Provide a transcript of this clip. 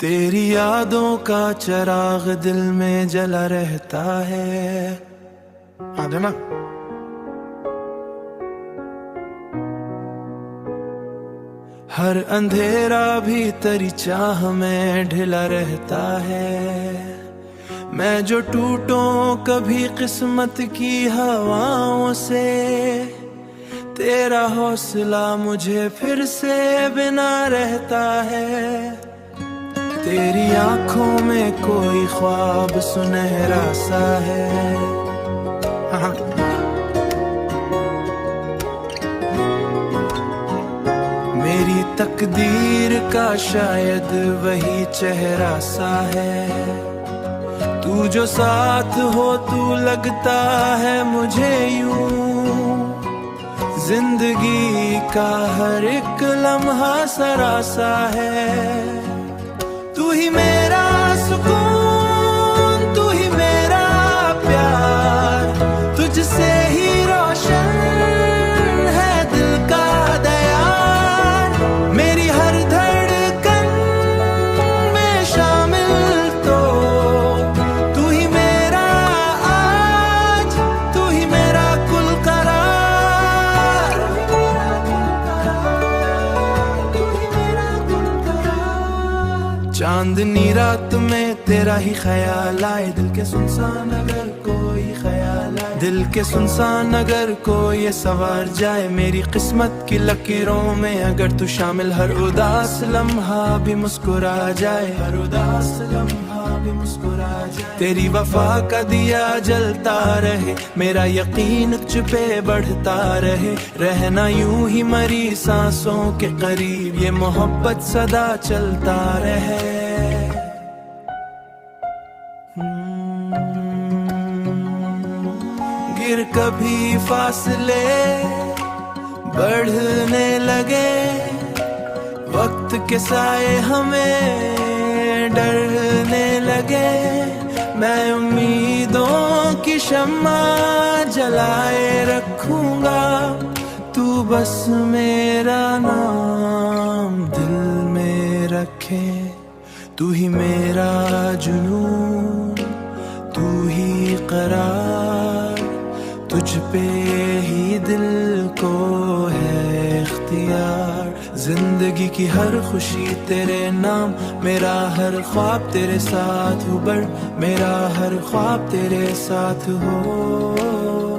तेरी यादों का चिराग दिल में जला रहता है। हाँ देना। हर अंधेरा भी तेरी चाह में ढिला रहता है। मैं जो टूटूं कभी किस्मत की हवाओं से, तेरा हौसला मुझे फिर से बिना रहता है। तेरी आंखों में कोई ख्वाब सुनहरा सा है। हाँ। मेरी तकदीर का शायद वही चेहरा सा है। तू जो साथ हो तू लगता है मुझे यूं, जिंदगी का हर एक लम्हा सरासा है। तू ही मेरा सुकून, तू ही मेरा प्यार, तुझसे ही रोशन है दिल का दयार। मेरी हर धड़कन में शामिल तो तू ही मेरा आज, तू ही मेरा कुल करार। चांदनी रात में तेरा ही ख्याल आए, दिल के सुनसान अगर कोई ख्याल आए, दिल के सुनसान अगर कोई सवार जाए मेरी किस्मत की लकीरों में, अगर तू शामिल हर उदास लम्हा भी मुस्कुरा जाए, हर उदास लम्हा भी मुस्कुरा जाए। तेरी वफा का दिया जलता रहे, मेरा यकीन चुपे बढ़ता रहे, रहना यूं ही मरी सांसों के करीब, ये मोहब्बत सदा चलता रहे। गिर कभी फासले बढ़ने लगे, वक्त के साए हमें डरने लगे, मैं उम्मीदों की शम्मा जलाए रखूंगा, तू बस मेरा नाम दिल में रखे। तू ही मेरा जुनून, तू ही करार, तुझ पे ही दिल को है इख्तियार। जिंदगी की हर खुशी तेरे नाम, मेरा हर ख्वाब तेरे साथ हो, बढ़ मेरा हर ख्वाब तेरे साथ हो।